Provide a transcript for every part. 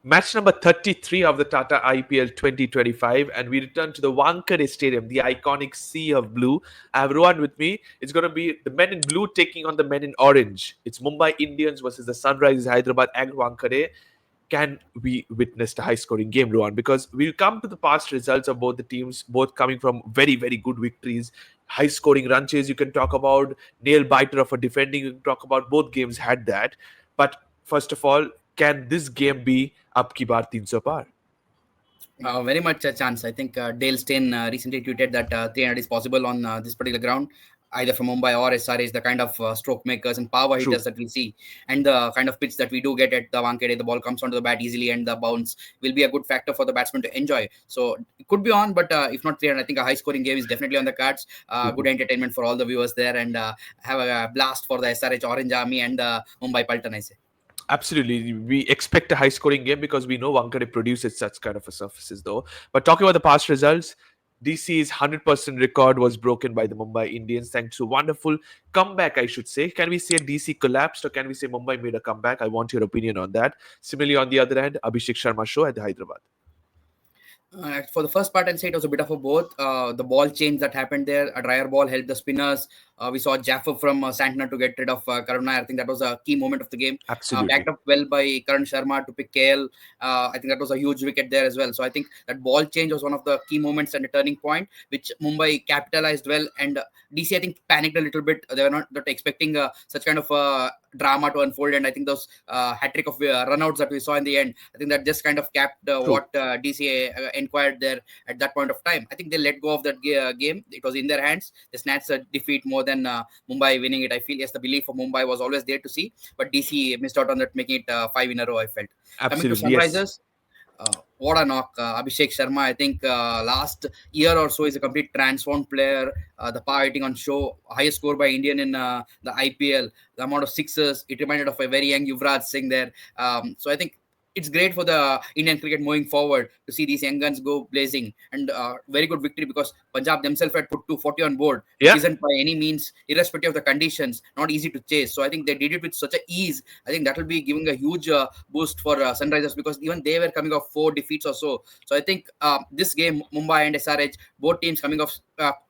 Match number 33 of the Tata IPL 2025, and we return to the Wankhede Stadium, the iconic sea of blue. I have Rohan with me. It's going to be the men in blue taking on the men in orange. It's Mumbai Indians versus the Sunrisers Hyderabad at Wankhede. Can we witness a high-scoring game, Rohan? Because we'll come to the past results of both the teams, both coming from very, very good victories, high-scoring run chase. You can talk about nail-biter of a defending. You can talk about both games had that. But first of all, can this game be up ki baar 300 par? Very much a chance. I think Dale Steyn recently tweeted that 300 is possible on this particular ground, either from Mumbai or SRH, the kind of stroke makers and power hitters that we see, and the kind of pitch that we do get at the Wankhede. The ball comes onto the bat easily, and the bounce will be a good factor for the batsman to enjoy. So it could be on, but if not 300, I think a high-scoring game is definitely on the cards. Good entertainment for all the viewers there, and have a blast for the SRH Orange Army and the Mumbai Paltan, I say. Absolutely. We expect a high-scoring game because we know Wankhede produces such kind of a surfaces, though. But talking about the past results, DC's 100% record was broken by the Mumbai Indians thanks to a wonderful comeback, I should say. Can we say DC collapsed or can we say Mumbai made a comeback? I want your opinion on that. Similarly, on the other hand, Abhishek Sharma show at the Hyderabad. For the first part, I'll say it was a bit of a both. The ball change that happened there, a drier ball helped the spinners. We saw Jaffer from Santner to get rid of Karuna. I think that was a key moment of the game. Absolutely. Backed up well by Karan Sharma to pick KL. I think that was a huge wicket there as well. So I think that ball change was one of the key moments and a turning point, which Mumbai capitalized well. And DC, I think, panicked a little bit. They were not expecting such kind of drama to unfold. And I think those hat-trick of runouts that we saw in the end, I think that just kind of capped what DC inquired there at that point of time. I think they let go of that game. It was in their hands. They snatched a defeat more than Mumbai winning it. I feel, yes, the belief of Mumbai was always there to see, but DC missed out on that, making it 5 in a row, I felt. Absolutely. Coming to Sunrisers, what a knock. Abhishek Sharma, I think last year or so is a complete transformed player. The power hitting on show, highest score by Indian in the IPL, the amount of sixes, it reminded of a very young Yuvraj Singh there. So I think it's great for the Indian cricket moving forward to see these young guns go blazing, and very good victory because Punjab themselves had put 240 on board. Yeah. It isn't by any means, irrespective of the conditions, not easy to chase. So I think they did it with such a ease. I think that will be giving a huge boost for Sunrisers because even they were coming off 4 defeats or so. So I think this game, Mumbai and SRH, both teams coming off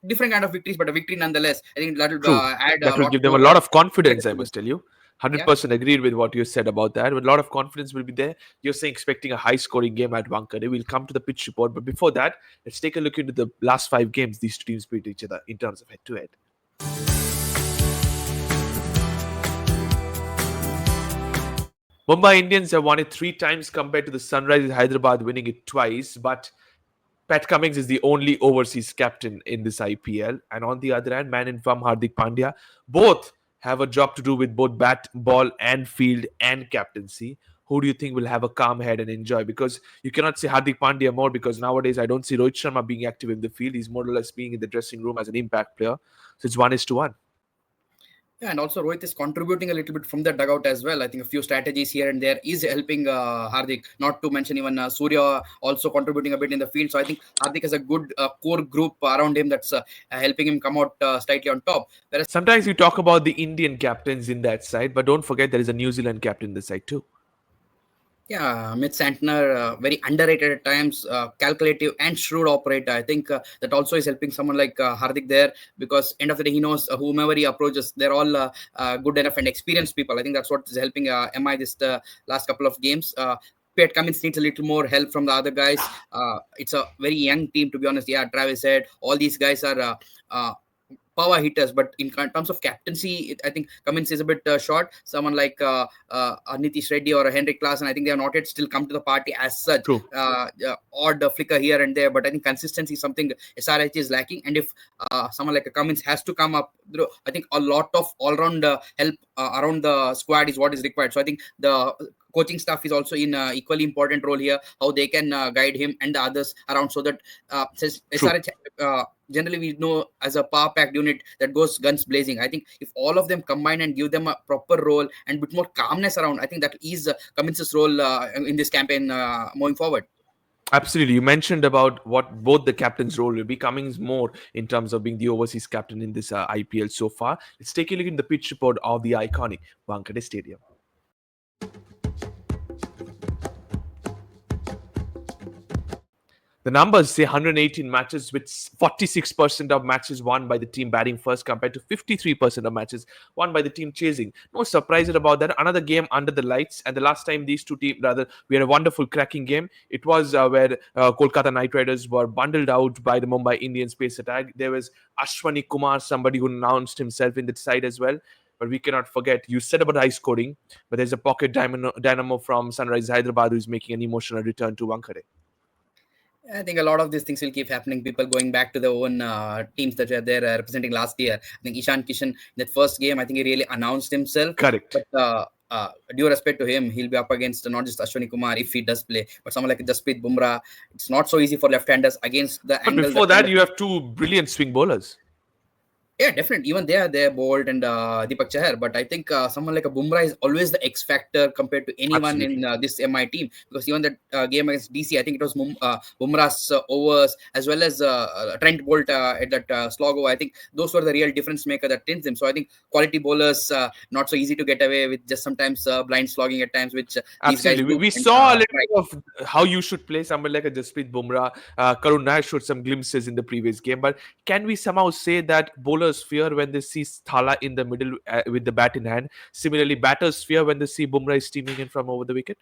different kind of victories, but a victory nonetheless. I think that will add. That will give them a lot of confidence, I must tell you. 100% agreed with what you said about that. A lot of confidence will be there. You're saying expecting a high-scoring game at Wankhede. We'll come to the pitch report. But before that, let's take a look into the last 5 games these two teams played each other in terms of head-to-head. Mumbai Indians have won it 3 times compared to the Sunrisers Hyderabad winning it twice. But Pat Cummins is the only overseas captain in this IPL. And on the other hand, man in form Hardik Pandya, both have a job to do with both bat, ball and field and captaincy. Who do you think will have a calm head and enjoy? Because you cannot say Hardik Pandya more because nowadays I don't see Rohit Sharma being active in the field. He's more or less being in the dressing room as an impact player. So it's 1:1. Yeah, and also Rohit is contributing a little bit from the dugout as well. I think a few strategies here and there is helping Hardik. Not to mention even Surya also contributing a bit in the field. So I think Hardik has a good core group around him that's helping him come out slightly on top. Whereas sometimes you talk about the Indian captains in that side, but don't forget there is a New Zealand captain in the side too. Yeah, Amit Santner, very underrated at times, calculative and shrewd operator. I think that also is helping someone like Hardik there because end of the day he knows whomever he approaches, they're all good enough and experienced people. I think that's what is helping MI this last couple of games. Pat Cummins needs a little more help from the other guys. It's a very young team, to be honest. Yeah, Travis said all these guys are power hitters, but in terms of captaincy, I think Cummins is a bit short. Someone like Nitish Reddy or Henrik Klaasen, I think they have not yet still come to the party as such. Odd flicker here and there, but I think consistency is something SRH is lacking. And if someone like a Cummins has to come up, I think a lot of all-round help around the squad is what is required. So I think the coaching staff is also in equally important role here, how they can guide him and the others around so that SRH generally we know as a power packed unit that goes guns blazing. I think if all of them combine and give them a proper role and a bit more calmness around, I think that is Cummins' role in this campaign moving forward. Absolutely. You mentioned about what both the captain's role will be. Cummins more in terms of being the overseas captain in this IPL so far. Let's take a look at the pitch report of the iconic Wankhede Stadium. The numbers say 118 matches with 46% of matches won by the team batting first compared to 53% of matches won by the team chasing. No surprise about that. Another game under the lights, and the last time these two teams, rather, we had a wonderful cracking game. It was where Kolkata Knight Riders were bundled out by the Mumbai Indians pace attack. There was Ashwani Kumar, somebody who announced himself in the side as well. But we cannot forget, you said about high scoring, but there's a pocket dynamo from Sunrise Hyderabad who is making an emotional return to Wankhede. I think a lot of these things will keep happening. People going back to their own teams that were there representing last year. I think Ishan Kishan, that first game, I think he really announced himself. Correct. But due respect to him, he'll be up against not just Ashwani Kumar if he does play, but someone like Jasprit Bumrah. It's not so easy for left-handers against the But angle. before that, you have two brilliant swing bowlers. Yeah, definitely. Even they're Bolt and Deepak Chahar. But I think someone like a Bumrah is always the X factor compared to anyone in Absolutely. this MI team. Because even that game against DC, I think it was Bumrah's overs as well as Trent Bolt at that slog over. I think those were the real difference maker that tins them. So I think quality bowlers not so easy to get away with, just sometimes blind slogging at times, which these guys Absolutely. We, do. we And, saw a little try. bit of how you should play someone like a Jasprit Bumrah. Karun Nair showed some glimpses in the previous game. But can we somehow say that bowlers fear when they see Thala in the middle with the bat in hand? Similarly, batters fear when they see Bumrah is steaming in from over the wicket?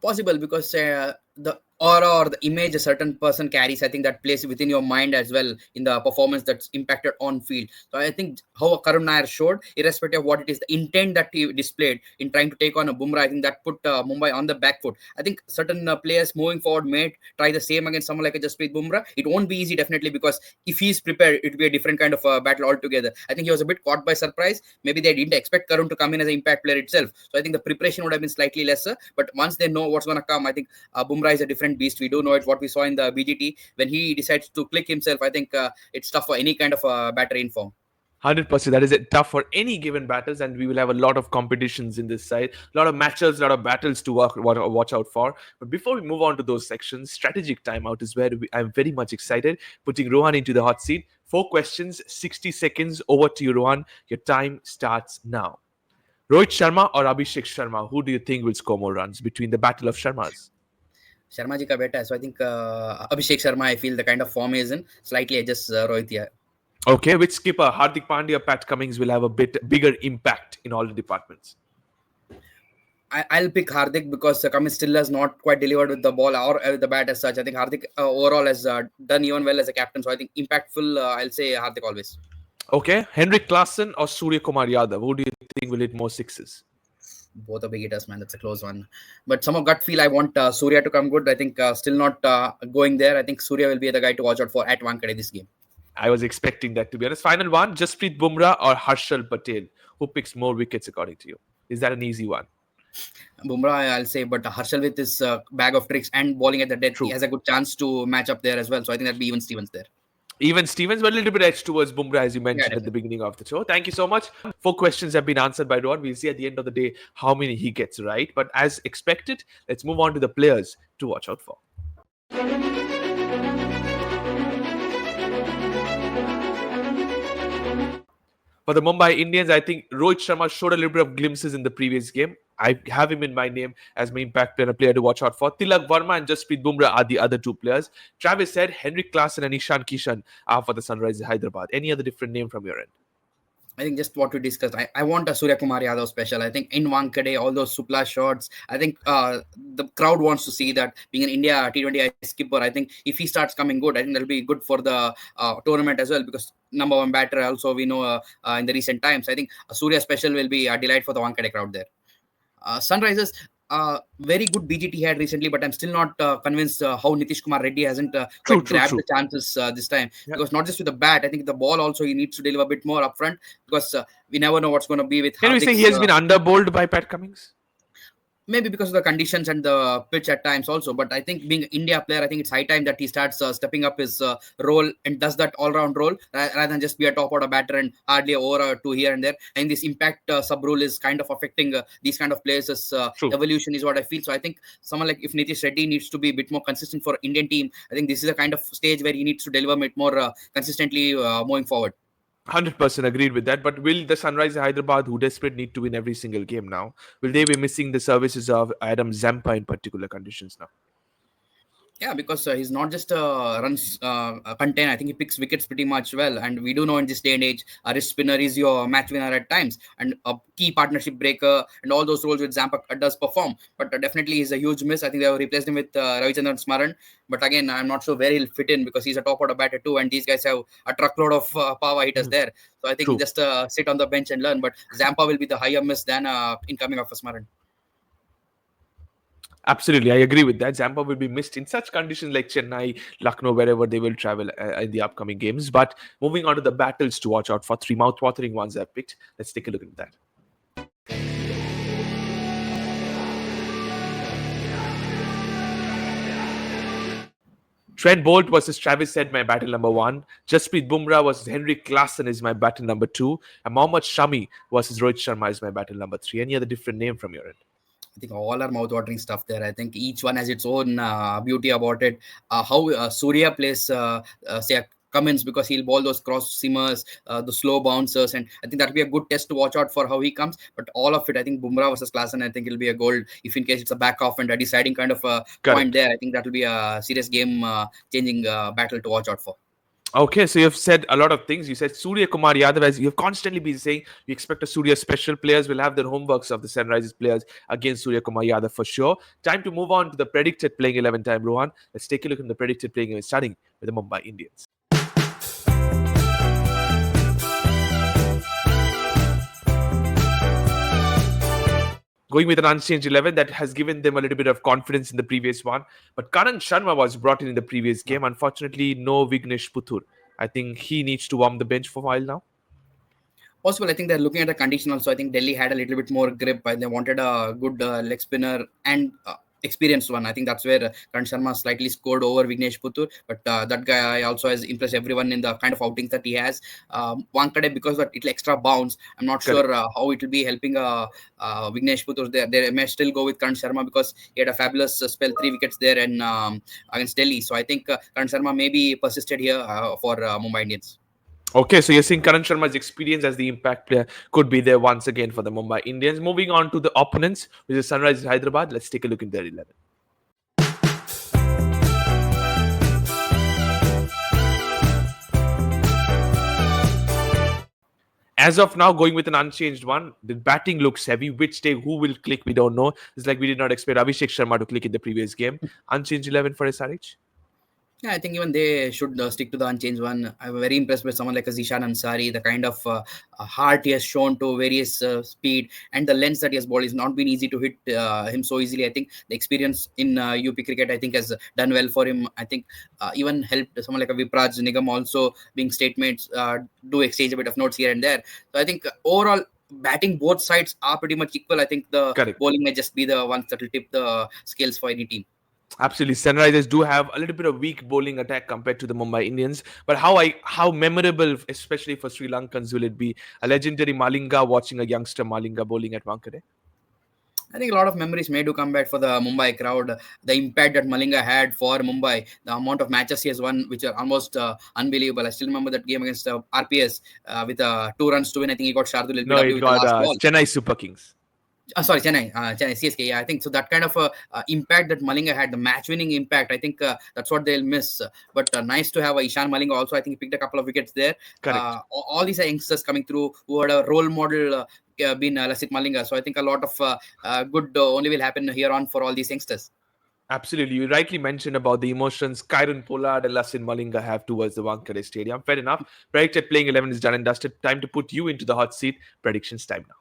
Possible, because the aura or the image a certain person carries, I think that plays within your mind as well in the performance that's impacted on field. So I think how Karun Nair showed, irrespective of what it is, the intent that he displayed in trying to take on a Bumrah, I think that put Mumbai on the back foot. I think certain players moving forward may try the same against someone like a Jasprit Bumrah. It won't be easy, definitely, because if he's prepared, it will be a different kind of battle altogether. I think he was a bit caught by surprise. Maybe they didn't expect Karun to come in as an impact player itself. So I think the preparation would have been slightly lesser. But once they know what's going to come, I think Bumrah is a different beast. We do know it, what we saw in the BGT. When he decides to click himself, I think it's tough for any kind of batter in form. 100%. That is tough for any given battles, and we will have a lot of competitions in this side, a lot of matches, a lot of battles to watch out for. But before we move on to those sections, strategic timeout is where I'm very much excited, putting Rohan into the hot seat. 4 questions, 60 seconds. Over to you, Rohan. Your time starts now. Rohit Sharma or Abhishek Sharma? Who do you think will score more runs between the battle of Sharmas? Sharma ji ka beta hai. So I think Abhishek Sharma, I feel the kind of form he is in, slightly adjusts Rohit here. Okay, which skipper, Hardik Pandya or Pat Cummins, will have a bit bigger impact in all the departments? I'll pick Hardik because Cummins still has not quite delivered with the ball or the bat as such. I think Hardik overall has done even well as a captain. So I think impactful, I'll say Hardik always. Okay, Henrik Klassen or Surya Kumar Yadav? Who do you think will hit more sixes? Both are big hitters, man. That's a close one. But some of gut feel, I want Surya to come good. I think still not going there. I think Surya will be the guy to watch out for at Wankhede this game. I was expecting that, to be honest. Final one, Jasprit Bumrah or Harshal Patel? Who picks more wickets according to you? Is that an easy one? Bumrah, I'll say, but Harshal with his bag of tricks and bowling at the death, True. he has a good chance to match up there as well. So I think that'll be even Stevens there. Even Stevens, but a little bit edged towards Bumrah, as you mentioned Yeah, at the beginning of the show. Thank you so much. 4 questions have been answered by Rohan. We'll see at the end of the day how many he gets right. But as expected, let's move on to the players to watch out for. For the Mumbai Indians, I think Rohit Sharma showed a little bit of glimpses in the previous game. I have him in my name as my impact player, a player to watch out for. Tilak Verma and Jasprit Bumrah are the other two players. Travis said Henrik Klassen and Ishan Kishan are for the Sunrise Hyderabad. Any other different name from your end? I think just what we discussed. I want a Surya Kumar Yadav special. I think in Wankhede, all those Supla shots, I think the crowd wants to see that. Being an India T20I skipper, I think if he starts coming good, I think that'll be good for the tournament as well, because number one batter also we know in the recent times. I think a Surya special will be a delight for the Wankhede crowd there. Sunrisers, very good BGT had recently, but I'm still not convinced how Nitish Kumar Reddy hasn't quite grabbed the chances this time. Yeah. Because not just with the bat, I think the ball also he needs to deliver a bit more upfront, because we never know what's going to be with. Can we say he has been underbowled by Pat Cummins? Maybe because of the conditions and the pitch at times also. But I think being an India player, I think it's high time that he starts stepping up his role and does that all-round role rather than just be a top order batter and hardly over or two here and there. And this impact sub-rule is kind of affecting these kind of players' evolution is what I feel. So I think someone like if Nitish Reddy needs to be a bit more consistent for Indian team, I think this is a kind of stage where he needs to deliver a bit more consistently moving forward. 100% agreed with that. But will the Sunrise Hyderabad, who desperate need to win every single game now, will they be missing the services of Adam Zampa in particular conditions now? Yeah, because he's not just runs contain. I think he picks wickets pretty much well, and we do know in this day and age, a wrist spinner is your match winner at times, and a key partnership breaker, and all those roles which Zampa does perform. But definitely he's a huge miss. I think they have replaced him with Ravichandran Smaran, but again, I'm not sure where he'll fit in because he's a top order batter too, and these guys have a truckload of power hitters Mhm. there. So I think True. just sit on the bench and learn. But Zampa will be the higher miss than incoming of Smaran. Absolutely, I agree with that. Zampa will be missed in such conditions like Chennai, Lucknow, wherever they will travel in the upcoming games. But moving on to the battles to watch out for, three mouth-watering ones I've picked. Let's take a look at that. Trent Bolt versus Travis Head, my battle number one. Jasprit Bumrah versus Henry Klaasen is my battle number two. And Mohammad Shami versus Rohit Sharma is my battle number three. Any other different name from your end? I think all are mouth-watering stuff there. I think each one has its own beauty about it. How Surya plays, say, Cummins, because he'll ball those cross seamers, the slow bouncers, and I think that'll be a good test to watch out for how he comes. But all of it, I think Bumrah versus Klaasen, I think it'll be a gold. If in case it's a back off and a deciding kind of point Correct. there, I think that will be a serious game-changing battle to watch out for. Okay, so you've said a lot of things. You said Surya Kumar Yadav, as you've constantly been saying, you expect a Surya special. Players will have their homeworks of the Sunrisers players against Surya Kumar Yadav for sure. Time to move on to the predicted playing 11 time, Rohan. Let's take a look at the predicted playing 11, starting with the Mumbai Indians. Going with an unchanged 11 that has given them a little bit of confidence in the previous one. But Karan Sharma was brought in the previous game. Unfortunately, no Vignesh Puthur. I think he needs to warm the bench for a while now. Possible. I think they're looking at the condition also. I think Delhi had a little bit more grip and they wanted a good leg spinner and experienced one. I think that's where Karan Sharma slightly scored over Vignesh Puthur. But that guy also has impressed everyone in the kind of outings that he has. Wankhede, because of little extra bounce, I'm not Correct. sure how it will be helping Vignesh Puthur there. They may still go with Karan Sharma because he had a fabulous spell, 3 wickets there and against Delhi. So I think Karan Sharma may be persisted here for Mumbai Indians. Okay, so you're seeing Karan Sharma's experience as the impact player could be there once again for the Mumbai Indians. Moving on to the opponents, which is Sunrisers Hyderabad. Let's take a look at their 11. As of now, going with an unchanged one. The batting looks heavy. Which day, who will click, we don't know. It's like we did not expect Abhishek Sharma to click in the previous game. Unchanged 11 for SRH. Yeah, I think even they should stick to the unchanged one. I'm very impressed with someone like a Zishan Ansari, the kind of heart he has shown to various speed and the length that he has bowled. It's not been easy to hit him so easily. I think the experience in UP cricket, I think, has done well for him. I think even helped someone like a Vipraj Nigam also being statements, do exchange a bit of notes here and there. So I think overall, batting both sides are pretty much equal. I think the Correct. bowling may just be the ones that will tip the scales for any team. Absolutely, Sunrisers do have a little bit of weak bowling attack compared to the Mumbai Indians. But how memorable, especially for Sri Lankans, will it be? A legendary Malinga watching a youngster Malinga bowling at Wankhede. I think a lot of memories may do come back for the Mumbai crowd. The impact that Malinga had for Mumbai, the amount of matches he has won, which are almost unbelievable. I still remember that game against RPS with 2 runs to win. I think he got Shardul No, LBW it with the got last ball. Chennai Super Kings. Sorry, Chennai, CSK. Yeah, I think so. That kind of impact that Malinga had, the match-winning impact, I think that's what they'll miss. But nice to have Ishan Malinga also. I think he picked a couple of wickets there. Correct. All these are youngsters coming through who had a role model been Lasik Malinga. So I think a lot of good only will happen here on for all these youngsters. Absolutely. You rightly mentioned about the emotions Kyron Pollard and Lasin Malinga have towards the Wankhede Stadium. Fair enough. Predicted playing 11 is done and dusted. Time to put you into the hot seat. Predictions time now.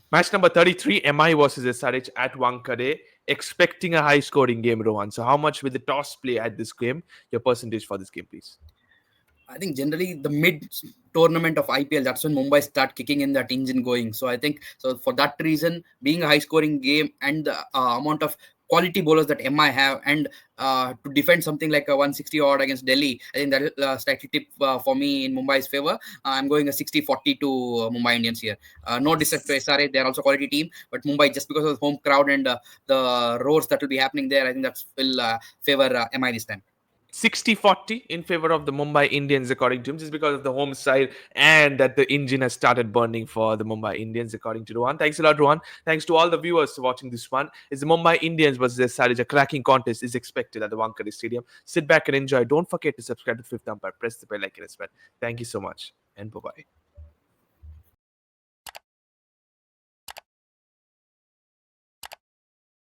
Match number 33, MI versus SRH at Wankhede. Expecting a high scoring game, Rohan. So, how much will the toss play at this game? Your percentage for this game, please. I think generally the mid tournament of IPL, that's when Mumbai start kicking in that engine going. So I think so for that reason, being a high scoring game and the amount of quality bowlers that MI have and to defend something like a 160 odd against Delhi, I think that will slightly tip for me in Mumbai's favor. I'm going a 60-40 to Mumbai Indians here. No disrespect to SRH, they're also a quality team, but Mumbai, just because of the home crowd and the roars that will be happening there, I think that will favor MI this time. 60-40 in favor of the Mumbai Indians, according to him, just because of the home side and that the engine has started burning for the Mumbai Indians, according to Rohan. Thanks a lot, Rohan. Thanks to all the viewers for watching this one. It's the Mumbai Indians versus SRH. A cracking contest is expected at the Wankhede Stadium. Sit back and enjoy. Don't forget to subscribe to Fifth Umpire. Press the bell icon as well. Thank you so much, and bye bye.